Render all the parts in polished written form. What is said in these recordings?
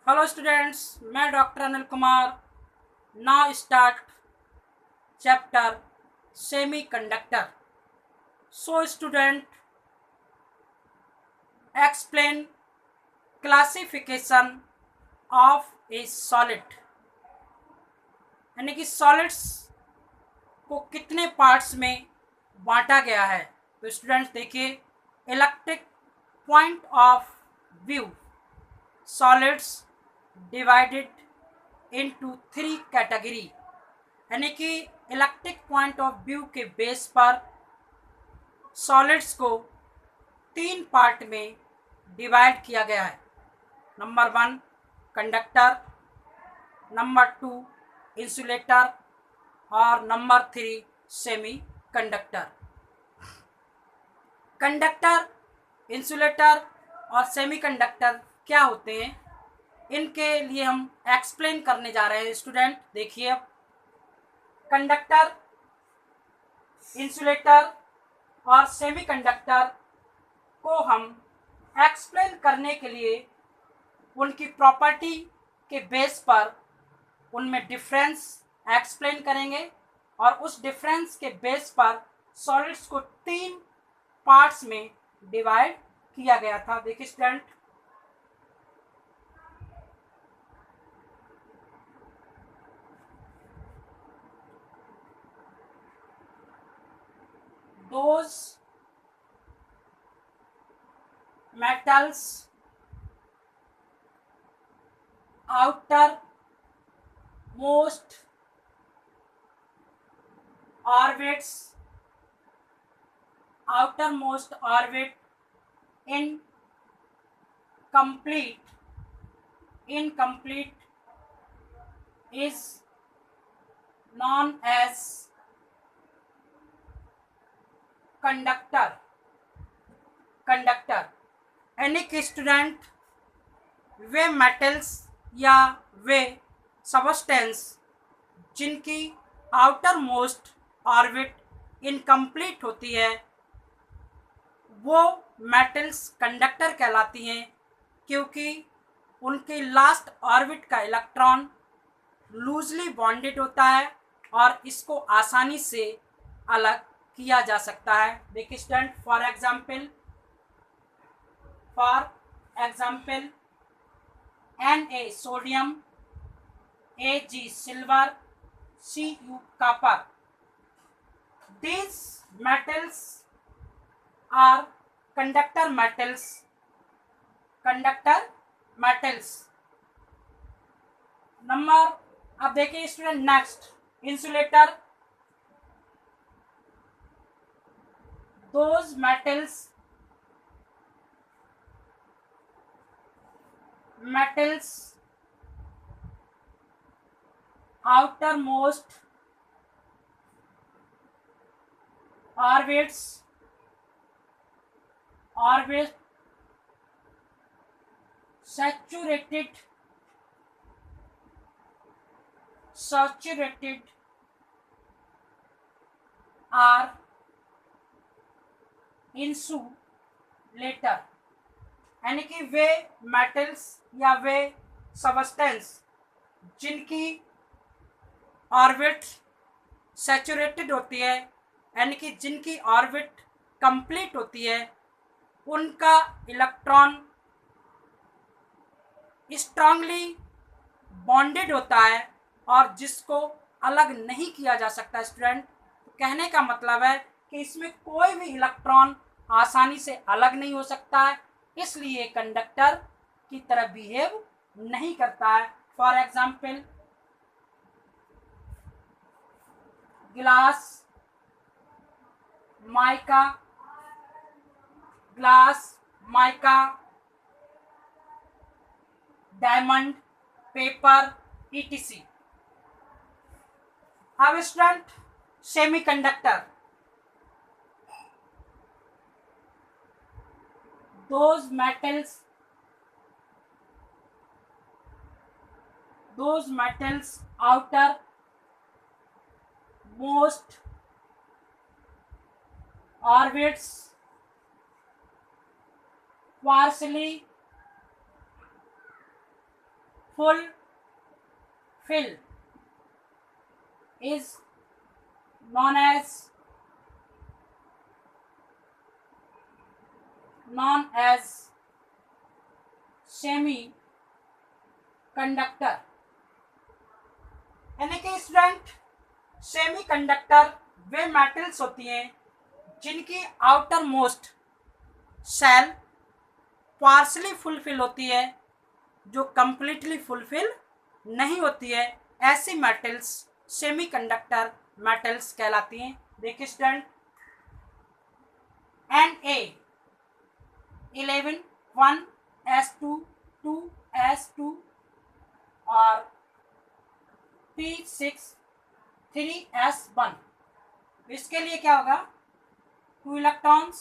Hello students, मैं doctor Anil Kumar. Now start chapter semi conductor. So student, explain classification of A solid. यानी कि solids को कितने parts में बांटा गया है। तो स्टूडेंट्स देखिए, electric point of view, solids divided into three category. यानी कि इलेक्ट्रिक पॉइंट ऑफ व्यू के बेस पर सॉलिड्स को तीन पार्ट में डिवाइड किया गया है। Number one conductor, number two insulator और number three semiconductor. Conductor, insulator और सेमी कंडक्टर क्या होते हैं, इनके लिए हम एक्सप्लेन करने जा रहे हैं। स्टूडेंट देखिए, अब कंडक्टर, इंसुलेटर और सेमीकंडक्टर को हम एक्सप्लेन करने के लिए उनकी प्रॉपर्टी के बेस पर उनमें डिफरेंस एक्सप्लेन करेंगे और उस डिफरेंस के बेस पर सॉलिड्स को तीन पार्ट्स में डिवाइड किया गया था। देखिए student, those metals outermost orbit incomplete is known as conductor. यानी कि स्टूडेंट, वे मेटल्स या वे सबस्टेंस जिनकी आउटर मोस्ट ऑर्बिट इनकम्प्लीट होती है, वो मेटल्स कंडक्टर कहलाती हैं, क्योंकि उनके लास्ट ऑर्बिट का इलेक्ट्रॉन लूजली बॉन्डेड होता है और इसको आसानी से अलग किया जा सकता है। देखिए student, for example Na sodium, Ag silver, Cu copper. These metals are conductor metals। Number, अब देखिए student, next insulator. those metals outermost orbit saturated are insulator। यानी कि वे मेटल्स या वे सबस्टेंस जिनकी ऑर्बिट सैचुरेटेड होती है, यानी कि जिनकी ऑर्बिट कंप्लीट होती है, उनका इलेक्ट्रॉन स्ट्रांगली बॉन्डेड होता है और जिसको अलग नहीं किया जा सकता। स्टूडेंट, कहने का मतलब है कि इसमें कोई भी इलेक्ट्रॉन आसानी से अलग नहीं हो सकता है, इसलिए कंडक्टर की तरह बिहेव नहीं करता है। For example, glass, mica, diamond, paper, etc। अब student, semiconductor, those metals outer most orbits partially fulfill is known as semiconductor. यानी कि स्टूडेंट सेमी कंडक्टर वे मेटल्स होती हैं जिनकी outermost shell partially fulfill होती है, जो कंप्लीटली फुलफिल नहीं होती है। ऐसी मेटल्स सेमी कंडक्टर मेटल्स कहलाती हैं। देखिए स्टूडेंट, Na11 1s2 2s2 और P6 3s1, इसके लिए क्या होगा, 2 इलेक्ट्रॉन्स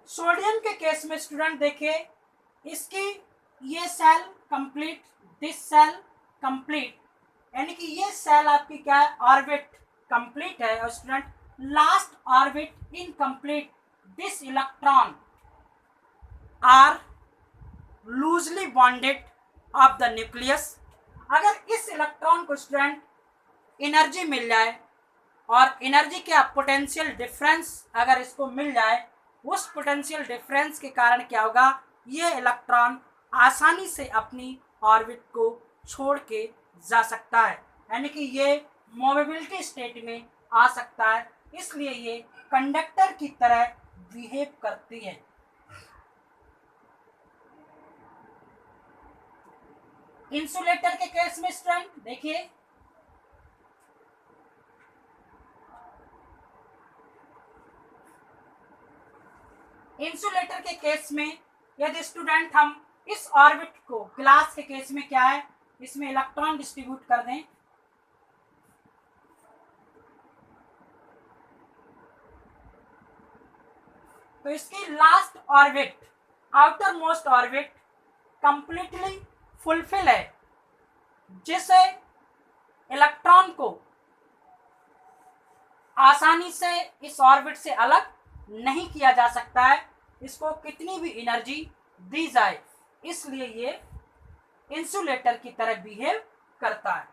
सोडियम के केस में स्टूडेंट देखिए, इसकी ये shell complete, this shell complete, यानी कि ये सेल आपकी क्या है, ऑर्बिट कंप्लीट है। और student last orbit incomplete, this electron are loosely bonded of the nucleus. अगर इस इलेक्ट्रॉन को स्टूडेंट एनर्जी मिल जाए और एनर्जी का पोटेंशियल डिफरेंस अगर इसको मिल जाए, उस पोटेंशियल डिफरेंस के कारण क्या होगा, ये इलेक्ट्रॉन आसानी से अपनी ऑर्बिट को छोड़ के जा सकता है, यानी कि ये मोबिलिटी स्टेट में आ सकता है। इसलिए ये कंडक्टर की तरह बिहेव करती है। इंसुलेटर के केस में स्टूडेंट देखिए, इंसुलेटर के केस में यदि स्टूडेंट हम इस ऑर्बिट को, ग्लास के केस में क्या है, इसमें इलेक्ट्रॉन डिस्ट्रीब्यूट कर दें, तो इसकी last orbit, outer most orbit completely fulfil है, जिसे इलेक्ट्रॉन को आसानी से इस ऑर्बिट से अलग नहीं किया जा सकता है, इसको कितनी भी एनर्जी दी जाए। इसलिए ये इंसुलेटर की तरह बिहेव करता है।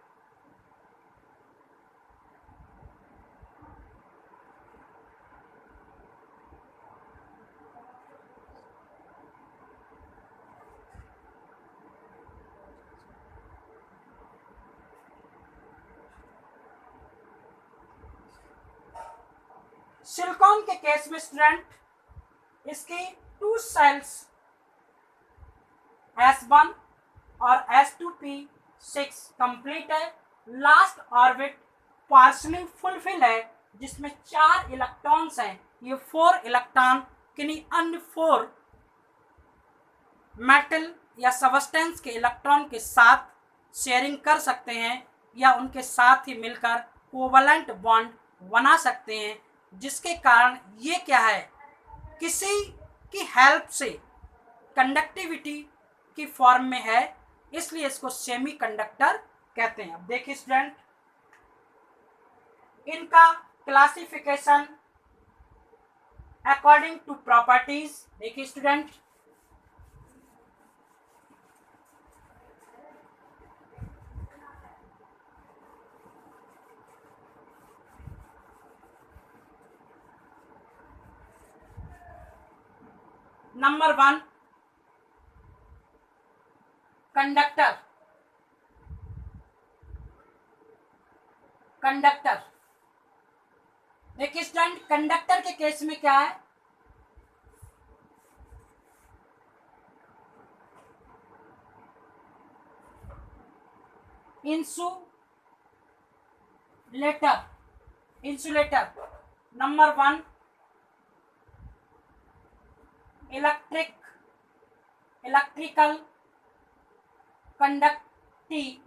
सिलिकॉन के केस में स्टूडेंट इसकी 2 सेल्स S1 और S2P6 कंप्लीट है, लास्ट ऑर्बिट पार्शली फुलफिल है, जिसमें 4 इलेक्ट्रॉन्स हैं। ये 4 इलेक्ट्रॉन किन्हीं अन्य 4 मेटल या सबस्टेंस के इलेक्ट्रॉन के साथ शेयरिंग कर सकते हैं या उनके साथ ही मिलकर कोवलेंट बॉन्ड बना सकते हैं, जिसके कारण ये क्या है, किसी की हेल्प से कंडक्टिविटी की फॉर्म में है, इसलिए इसको सेमी कंडक्टर कहते हैं। अब देखिए स्टूडेंट, इनका क्लासिफिकेशन अकॉर्डिंग टू प्रॉपर्टीज। देखिए स्टूडेंट, नंबर 1 कंडक्टर। देखिए स्टूडेंट, कंडक्टर के केस में क्या है, insulator. Number 1 electrical conductivity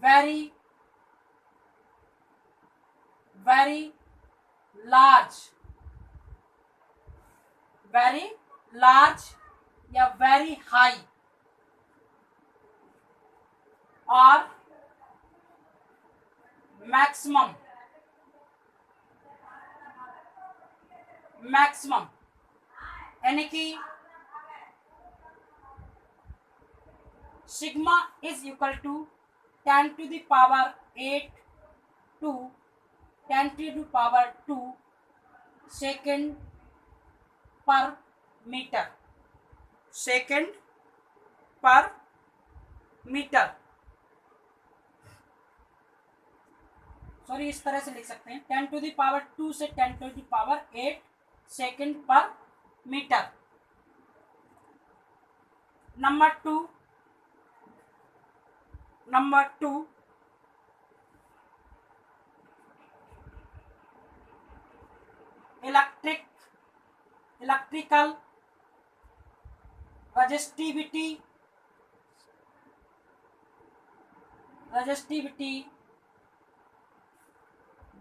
very large या very high और मैक्सिमम यानी कि sigma is equal to 10 to the power 8 to 10 to the power 2 second पर मीटर, सेकेंड पर मीटर, सॉरी इस तरह से लिख सकते हैं 10 to the power 2 से 10 to the power 8 सेकेंड पर metre. Number two electrical resistivity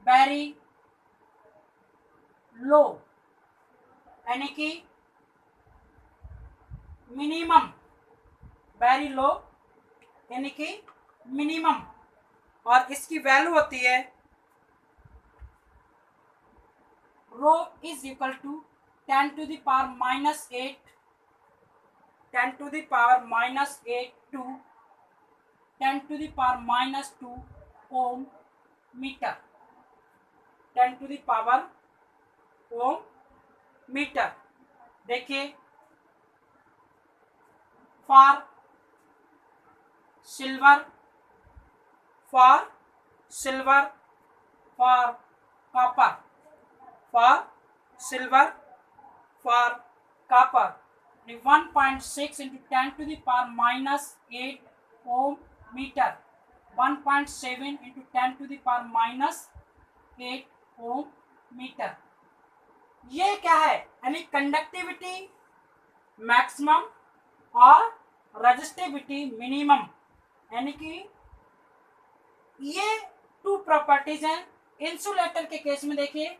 very low यानी कि मिनिमम, वेरी लो यानी कि मिनिमम, और इसकी वैल्यू होती है rho is equal to 10 to the power -8 10 to the power -8 to 10 to the power -2 ohm metre, 10 to the power ohm metre. देखिए for silver, for copper, for silver, for copper 1.6 into 10 to the power -8 ohm metre, 1.7 into 10 to the power -8 ohm metre. ये क्या है, यानी conductivity maximum और resistivity minimum, यानी कि ये two properties हैं। इंसुलेटर के केस में देखिए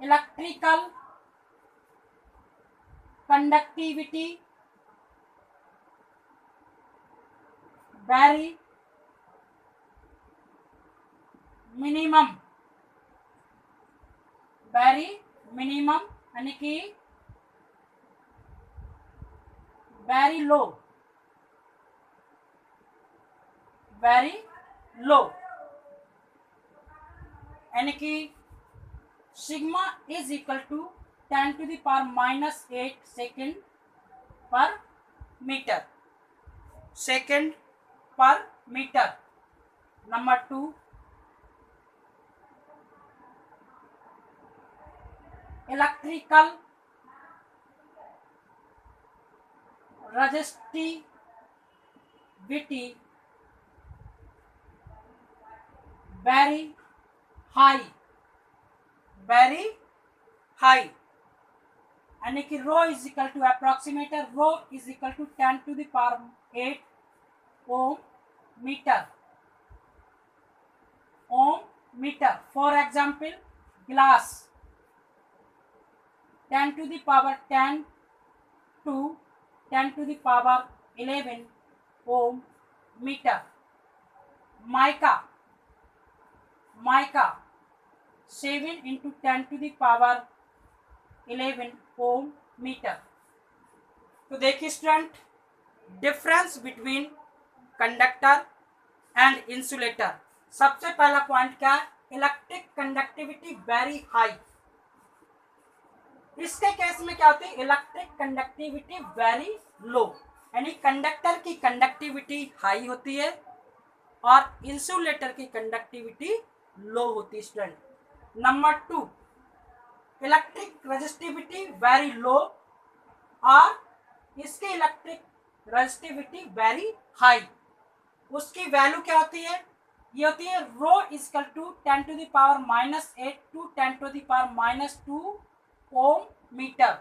इलेक्ट्रिकल कंडक्टिविटी वेरी मिनिमम, यानी कि वेरी लो, यानी कि sigma is equal to 10 to the power -8 second पर मीटर, सेकेंड पर metre. Number 2 electrical resistivity very high, यानी कि rho is equal to approximately rho is equal to 10 to the power 8 ohm metre. For example glass 10 to the power 10 to 10 to the power 11 ohm metre. Mica 7 into 10 to the power 11 ohm metre. तो देखिए student, difference between conductor and insulator. सबसे पहला point क्या है, electric conductivity very high. इसके case में क्या होती है, इलेक्ट्रिक कंडक्टिविटी वेरी लो, यानी कंडक्टर की कंडक्टिविटी हाई होती है और इंसुलेटर की कंडक्टिविटी लो होती है student. Number 2 electric resistivity very low और इसकी इलेक्ट्रिक रेजिस्टिविटी वेरी हाई। उसकी वैल्यू क्या होती है, ये होती है rho equal to 10 to the power -8 to 10 to the power -2 ohm metre.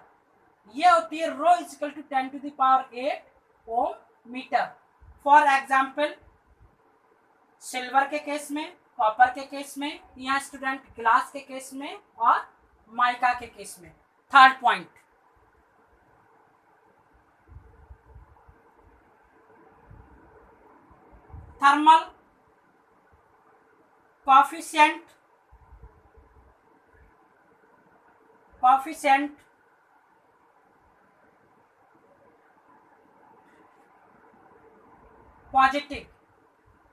ये होती है rho equal to 10 to the power 8 ohm metre. For example silver के केस में, कॉपर के केस में, यहाँ स्टूडेंट ग्लास के केस में और माइका के केस में। Third point, thermal coefficient positive,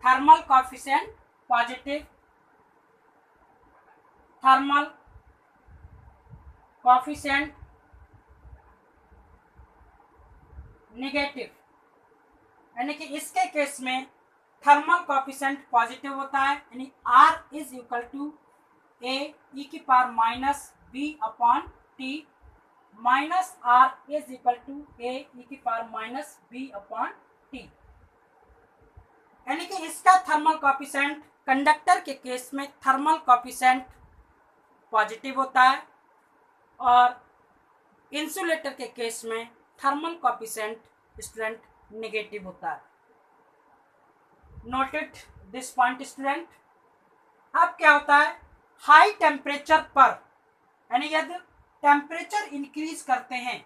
thermal coefficient positive, thermal coefficient negative, यानी कि इसके केस में थर्मल कोएफिशिएंट पॉजिटिव होता है, यानी R is equal to A e की power minus B upon T, minus R is equal to A e की power minus B upon T, यानी कि इसका थर्मल कोएफिशिएंट कंडक्टर के केस में थर्मल कोएफिशिएंट पॉजिटिव होता है और इंसुलेटर के केस में थर्मल कोएफिशिएंट स्टूडेंट नेगेटिव होता है। Noted this point student. अब क्या होता है, हाई टेम्परेचर पर, यानी यदि टेम्परेचर इंक्रीज करते हैं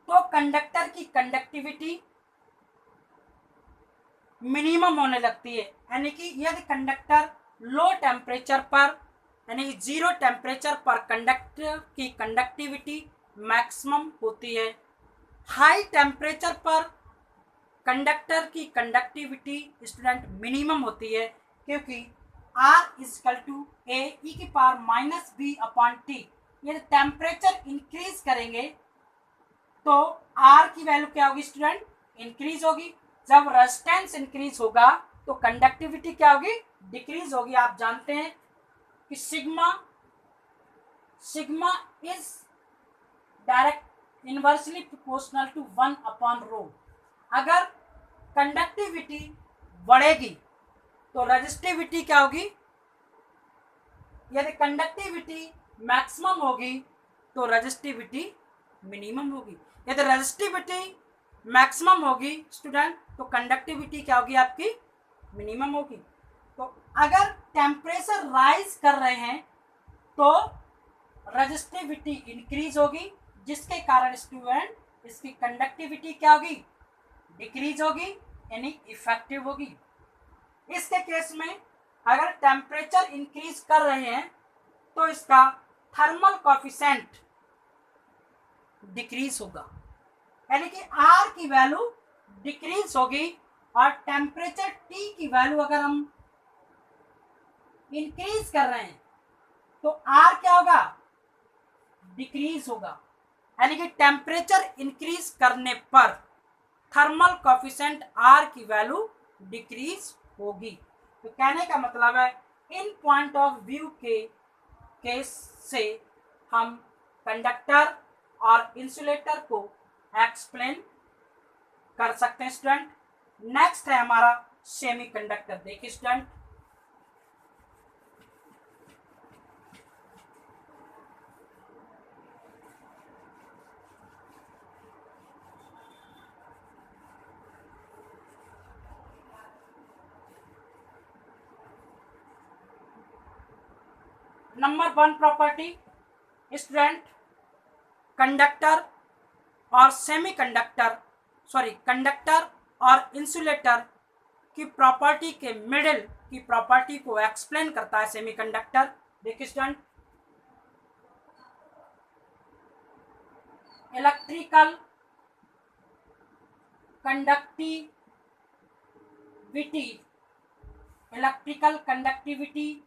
तो कंडक्टर की कंडक्टिविटी मिनिमम होने लगती है, यानी कि यदि कंडक्टर लो टेम्परेचर पर, यानी जीरो टेम्परेचर पर कंडक्टर की कंडक्टिविटी मैक्सिमम होती है, हाई टेम्परेचर पर कंडक्टर की कंडक्टिविटी स्टूडेंट मिनिमम होती है, क्योंकि R is equal to A e की power minus B upon t, यदि टेम्परेचर इंक्रीज करेंगे तो R की वैल्यू क्या होगी स्टूडेंट, इंक्रीज होगी। जब रेजिस्टेंस इंक्रीज होगा तो कंडक्टिविटी क्या होगी, डिक्रीज होगी। आप जानते हैं कि sigma is direct inversely proportional to 1 upon rho. अगर कंडक्टिविटी बढ़ेगी तो रेजिस्टिविटी क्या होगी, यदि कंडक्टिविटी मैक्सिमम होगी तो रेजिस्टिविटी मिनिमम होगी। यदि रेजिस्टिविटी मैक्सिमम होगी स्टूडेंट तो कंडक्टिविटी क्या होगी आपकी, मिनिमम होगी। तो अगर टेम्परेचर राइज कर रहे हैं तो रेजिस्टिविटी इंक्रीज होगी, जिसके कारण स्टूडेंट इसकी कंडक्टिविटी क्या होगी, डिक्रीज होगी, यानी इफेक्टिव होगी। इसके केस में अगर टेम्परेचर इंक्रीज कर रहे हैं तो इसका थर्मल कोएफिशिएंट डिक्रीज होगा, यानी कि R की वैल्यू डिक्रीज होगी और टेम्परेचर T की वैल्यू अगर हम इंक्रीज कर रहे हैं तो R क्या होगा, डिक्रीज होगा, यानी कि टेम्परेचर इंक्रीज करने पर थर्मल कोएफिशिएंट R की वैल्यू डिक्रीज होगी। तो कहने का मतलब है इन पॉइंट ऑफ व्यू के केस से हम कंडक्टर और इंसुलेटर को एक्सप्लेन कर सकते हैं स्टूडेंट। नेक्स्ट है हमारा सेमीकंडक्टर। देखिए student, number 1 property student, conductor और कंडक्टर और इंसुलेटर की प्रॉपर्टी के मिडिल की प्रॉपर्टी को एक्सप्लेन करता है सेमीकंडक्टर। देखिए student, electrical conductivity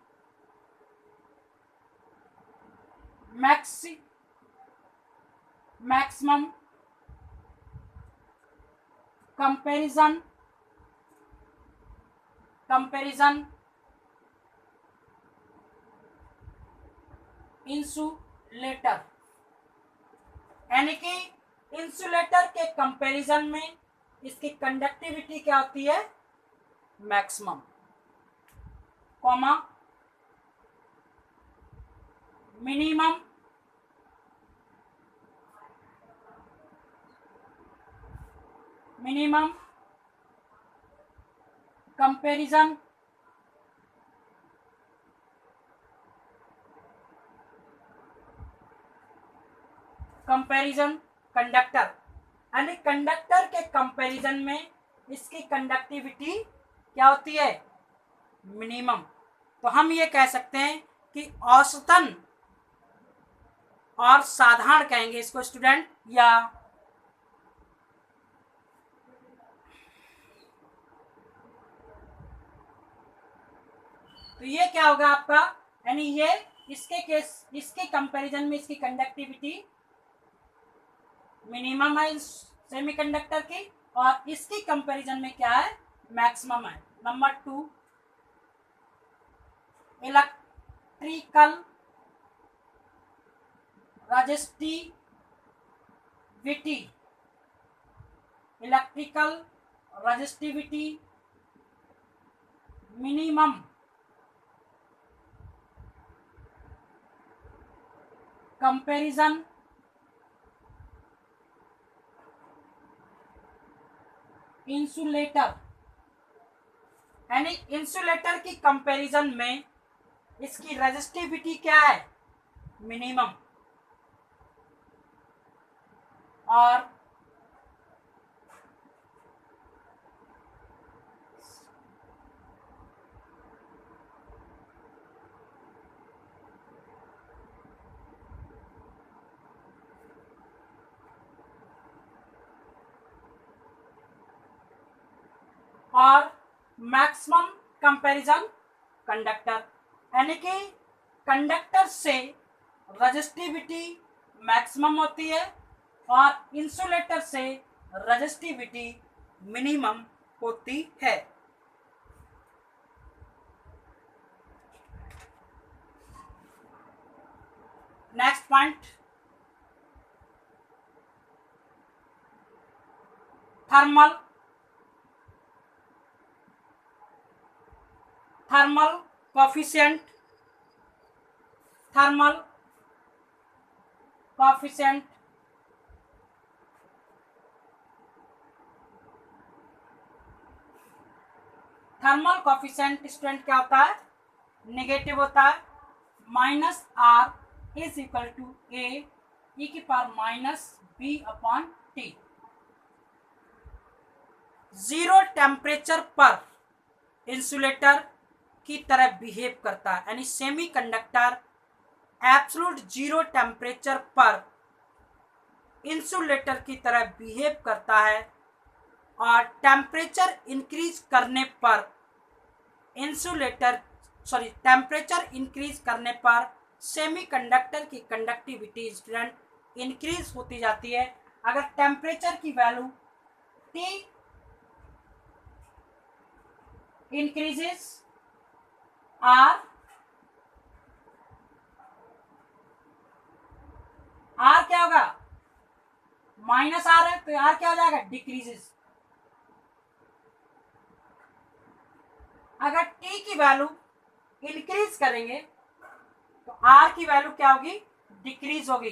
maximum comparison insulator, यानी कि इंसुलेटर के कंपैरिजन में इसकी कंडक्टिविटी क्या होती है, maximum, comma minimum comparison conductor, यानी कंडक्टर के कंपैरिजन में इसकी कंडक्टिविटी क्या होती है, मिनिमम, तो हम ये कह सकते हैं कि औसतन और साधारण कहेंगे इसको स्टूडेंट, या तो ये क्या होगा आपका, यानी ये इसके कंपैरिजन में इसकी कंडक्टिविटी मिनिमम है सेमीकंडक्टर की, और इसकी कंपैरिजन में क्या है, मैक्सिमम है। Number 2, electrical resistivity, electrical resistivity minimum comparison insulator, यानी इंसुलेटर की कंपैरिजन में इसकी रेजिस्टिविटी क्या है, मिनिमम, और मैक्सिमम कंपैरिजन कंडक्टर, यानी कि कंडक्टर से रेजिस्टिविटी मैक्सिमम होती है और इंसुलेटर से रेजिस्टिविटी मिनिमम होती है। Next point, thermal coefficient, thermal coefficient thermal coefficient student क्या होता है, नेगेटिव होता है। -r is equal to a e की पावर -b/t। जीरो टेम्परेचर पर इंसुलेटर की तरह बिहेव करता है, यानी semiconductor absolute zero temperature पर इंसुलेटर की तरह बिहेव करता है, और टेम्परेचर इंक्रीज करने पर टेम्परेचर इंक्रीज करने पर सेमीकंडक्टर की कंडक्टिविटी स्टूडेंट इंक्रीज होती जाती है। अगर टेम्परेचर की वैल्यू T इंक्रीजेस, R क्या होगा, -R है, तो R क्या हो जाएगा, डिक्रीजेस। अगर T की वैल्यू इंक्रीज करेंगे तो R की वैल्यू क्या होगी, डिक्रीज होगी।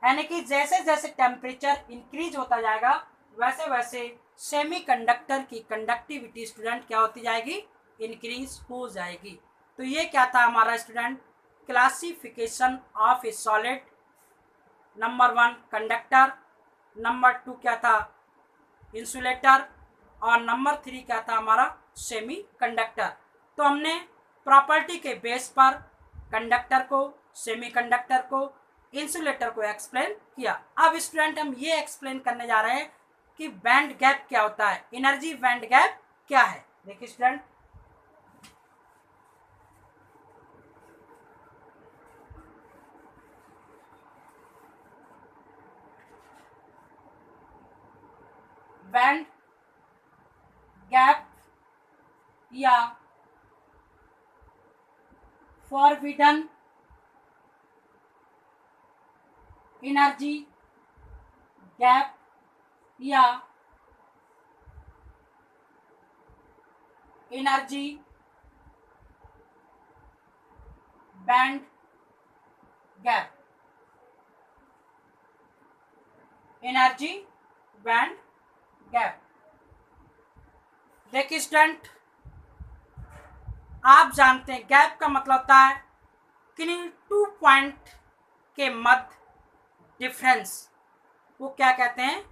यानी कि जैसे जैसे टेम्परेचर इंक्रीज होता जाएगा वैसे वैसे सेमीकंडक्टर की कंडक्टिविटी स्टूडेंट क्या होती जाएगी, इंक्रीज हो जाएगी। तो ये क्या था हमारा student, classification of A solid. Number 1 conductor, number 2 क्या था, इंसुलेटर, और नंबर 3 क्या था हमारा, सेमी कंडक्टर। तो हमने प्रॉपर्टी के बेस पर कंडक्टर को, सेमीकंडक्टर को, इंसुलेटर को एक्सप्लेन किया। अब स्टूडेंट हम ये एक्सप्लेन करने जा रहे हैं कि बैंड गैप क्या होता है, एनर्जी बैंड गैप क्या है। देखिए स्टूडेंट, बैंड गैप या फॉरबिडन एनर्जी गैप या energy band gap, energy band gap. देखिए स्टूडेंट, आप जानते हैं गैप का मतलब होता है किन्हीं 2 पॉइंट के मध्य डिफरेंस, वो क्या कहते हैं,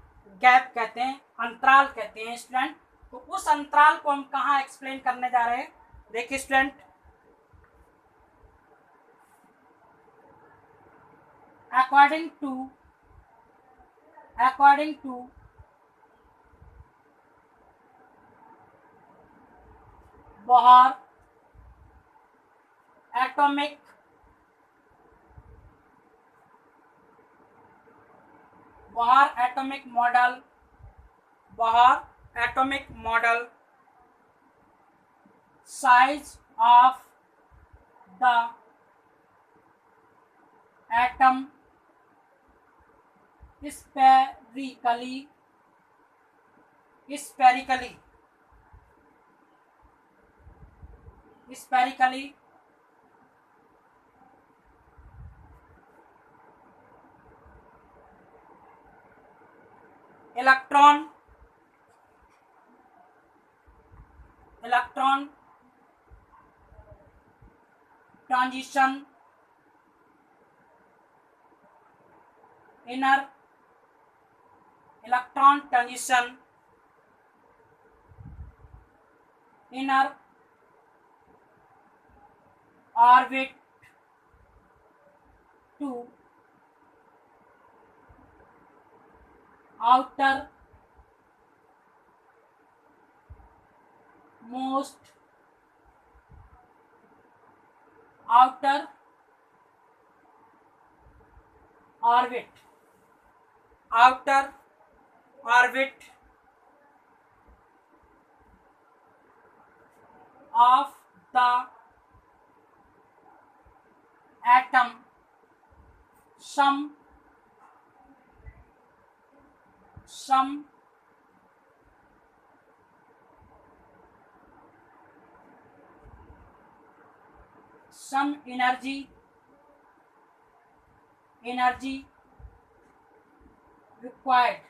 गैप कहते हैं, अंतराल कहते हैं स्टूडेंट। तो उस अंतराल को हम कहाँ एक्सप्लेन करने जा रहे हैं। देखिए student, according to Bohr atomic Bohr atomic model, size of the atom spherically spherically electron transition inner electron transition inner orbit to outer most outer orbit of the atom, some energy required।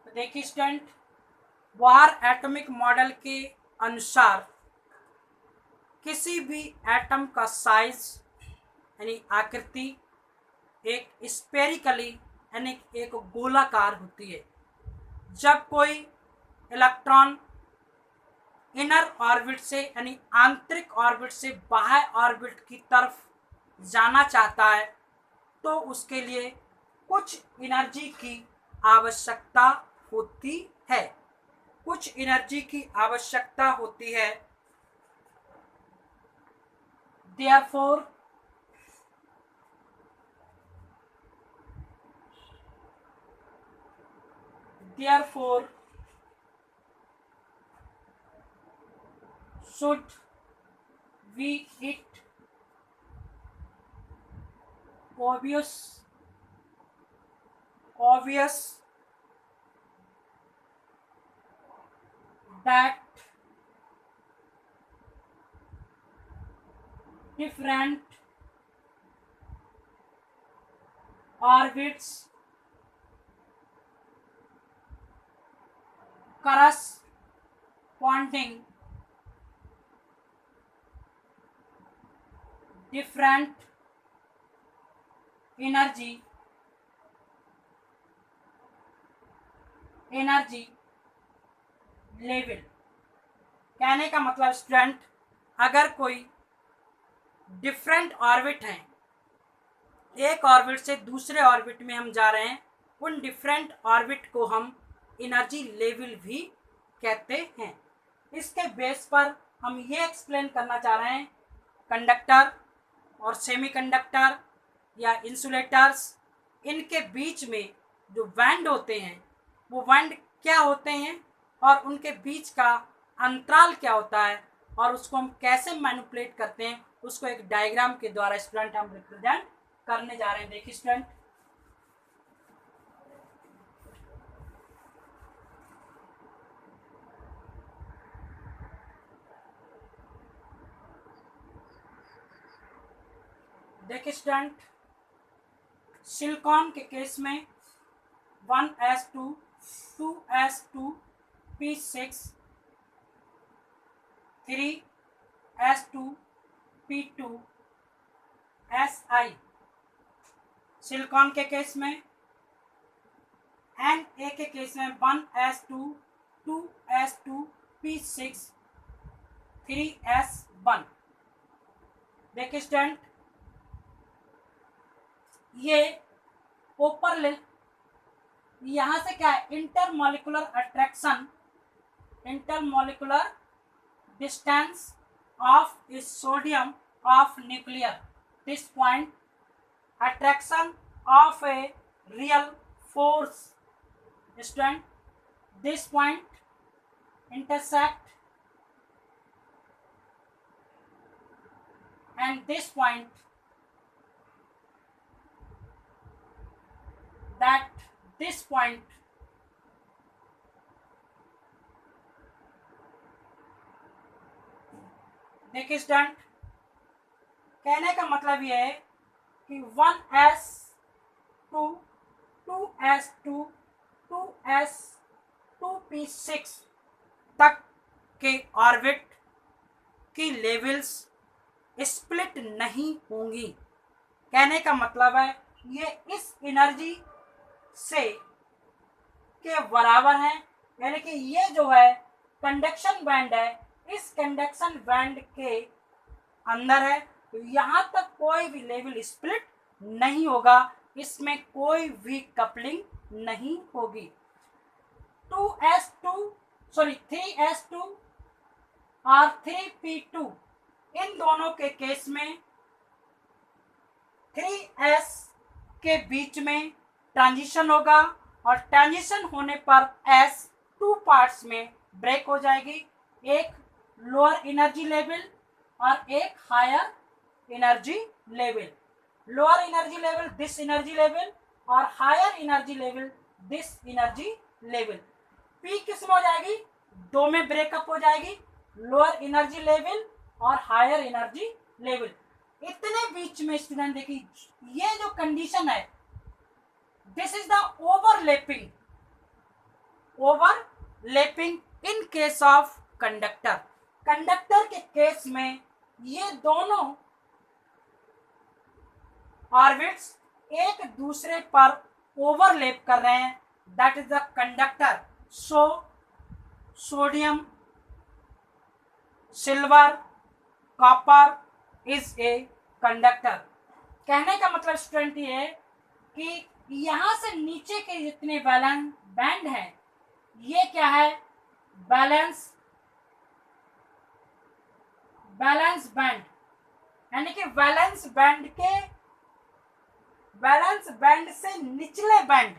तो देखिए student, Bohr atomic model के अनुसार किसी भी atom का size यानी आकृति एक स्पेरिकली यानी एक गोलाकार होती है। जब कोई इलेक्ट्रॉन इनर ऑर्बिट से यानी आंतरिक ऑर्बिट से बाह्य ऑर्बिट की तरफ जाना चाहता है तो उसके लिए कुछ एनर्जी की आवश्यकता होती है। Therefore should we it obvious that different orbits corresponding different energy level. कहने का मतलब स्टूडेंट, अगर कोई डिफरेंट ऑर्बिट हैं, एक ऑर्बिट से दूसरे ऑर्बिट में हम जा रहे हैं, उन डिफरेंट ऑर्बिट को हम एनर्जी लेवल भी कहते हैं। इसके बेस पर हम ये एक्सप्लेन करना चाह रहे हैं, कंडक्टर और सेमीकंडक्टर या इंसुलेटर्स, इनके बीच में जो बैंड होते हैं वो बैंड क्या होते हैं और उनके बीच का अंतराल क्या होता है और उसको हम कैसे मैनिपुलेट करते हैं, उसको एक डायग्राम के द्वारा स्टूडेंट हम रिप्रेजेंट करने जा रहे हैं। देखिए स्टूडेंट, सिलिकॉन के केस में 1s2 2s2 p6 3s2 p2 si। Silicon के केस में Na के केस में 1s2 2s2 p6 3s1। देखिए स्टूडेंट, ये ऊपर ले, यहाँ से क्या है, intermolecular attraction, intermolecular distance of is sodium of nuclear. This point attraction of a real force. Student, this point intersect and this point, that this point देखिए student, कहने का मतलब ये है कि 1s2 2s2 2s2p6 तक के ऑर्बिट की लेवल्स स्प्लिट नहीं होंगी। कहने का मतलब है ये इस एनर्जी से के बराबर है, यानी कि ये जो है कंडक्शन बैंड है, इस कंडक्शन बैंड के अंदर है, तो यहाँ तक कोई भी लेवल स्प्लिट नहीं होगा, इसमें कोई भी कपलिंग नहीं होगी। 3s2 और 3p2 इन दोनों के केस में 3s के बीच में ट्रांजिशन होगा और ट्रांजिशन होने पर s 2 पार्ट्स में ब्रेक हो जाएगी, एक लोअर एनर्जी लेवल और एक higher energy level. Lower energy level this energy level और higher energy level this energy level. P किस में हो जाएगी, दो में ब्रेकअप हो जाएगी, लोअर एनर्जी लेवल और हायर एनर्जी लेवल। इतने बीच में स्टूडेंट देखिए, ये जो कंडीशन है this is the overlapping in case of conductor. Conductor के केस में ये दोनों ऑर्बिट्स एक दूसरे पर ओवरलैप कर रहे हैं, that is the conductor. So sodium, silver, copper is a conductor. कहने का मतलब स्टूडेंट ये है कि यहां से नीचे के जितने वैलेंस बैंड हैं ये क्या है, बैलेंस बैंड, यानी कि वैलेंस बैंड से निचले बैंड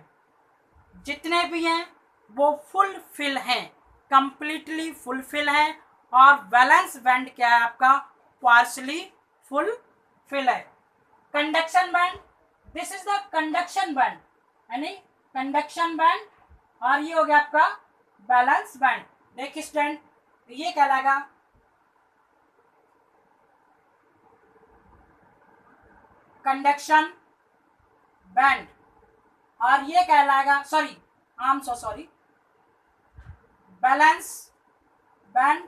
जितने भी हैं वो फुलफिल हैं, कंप्लीटली फुलफिल हैं, और वैलेंस बैंड क्या है आपका, पार्शली फुलफिल है। Conduction band, this is the conduction band, यानी कंडक्शन बैंड, और ये हो गया आपका बैलेंस बैंड। देखिए स्टूडेंट, ये कहलाएगा कंडक्शन बैंड और ये कहलाएगा बैलेंस बैंड,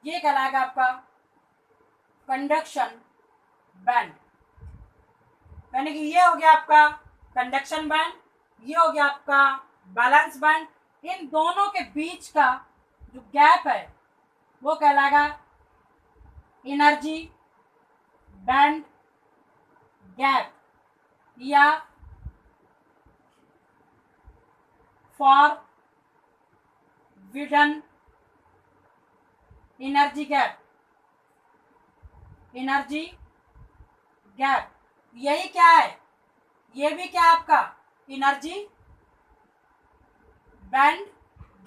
ये कहलाएगा आपका कंडक्शन बैंड। यानी कि ये हो गया आपका कंडक्शन बैंड, ये हो गया आपका बैलेंस बैंड। इन दोनों के बीच का जो गैप है वो कहलाएगा एनर्जी बैंड गैप या फॉरबिडन एनर्जी गैप। यही क्या है, ये भी क्या है आपका एनर्जी बैंड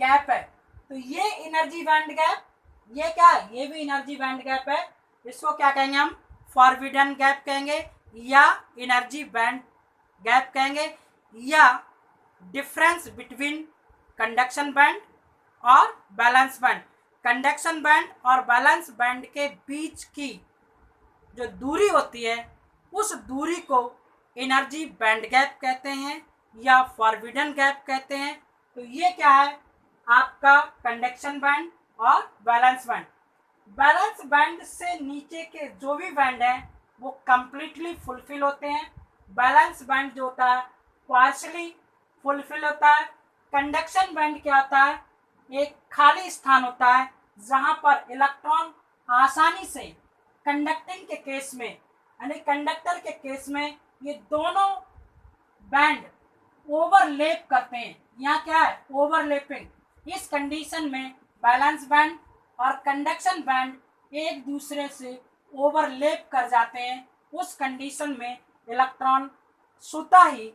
गैप है। तो ये एनर्जी बैंड गैप, ये क्या है, ये भी एनर्जी बैंड गैप है। इसको क्या कहेंगे हम, फॉरबिडन गैप कहेंगे या एनर्जी बैंड गैप कहेंगे, या डिफरेंस बिटवीन कंडक्शन बैंड और बैलेंस बैंड। कंडक्शन बैंड और बैलेंस बैंड के बीच की जो दूरी होती है उस दूरी को एनर्जी बैंड गैप कहते हैं या फॉरबिडन गैप कहते हैं। तो ये क्या है आपका कंडक्शन बैंड और बैलेंस बैंड। बैलेंस बैंड से नीचे के जो भी बैंड हैं वो कंप्लीटली फुलफिल होते हैं, बैलेंस बैंड जो होता है पार्शली फुलफिल होता है। कंडक्शन बैंड क्या होता है, एक खाली स्थान होता है जहां पर इलेक्ट्रॉन आसानी से कंडक्टिंग के केस में, यानी कंडक्टर के केस में ये दोनों बैंड ओवरलैप करते हैं, यहाँ क्या है ओवरलैपिंग। इस कंडीशन में बैलेंस बैंड और कंडक्शन बैंड एक दूसरे से ओवरलैप कर जाते हैं। उस कंडीशन में इलेक्ट्रॉन स्वतः ही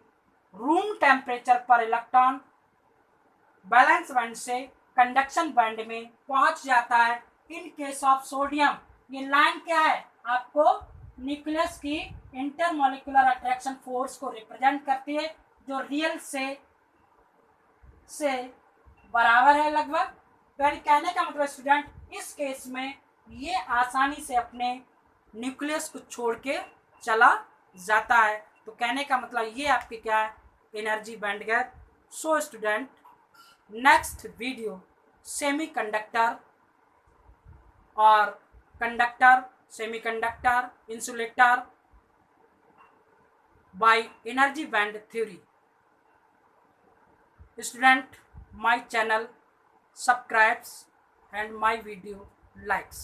रूम टेम्परेचर पर इलेक्ट्रॉन बैलेंस बैंड से कंडक्शन बैंड में पहुंच जाता है। इन केस ऑफ सोडियम, ये लाइन क्या है आपको न्यूक्लियस की इंटरमोलिकुलर अट्रैक्शन फोर्स को रिप्रेजेंट करती है, जो रियल से बराबर है लगभग। तो कहने का मतलब स्टूडेंट, इस केस में ये आसानी से अपने न्यूक्लियस को छोड़ के चला जाता है। तो कहने का मतलब ये आपके क्या है energy band gap. So student, next video semiconductor और conductor, semiconductor, insulator by energy band theory. Student, my channel subscribes and my video likes.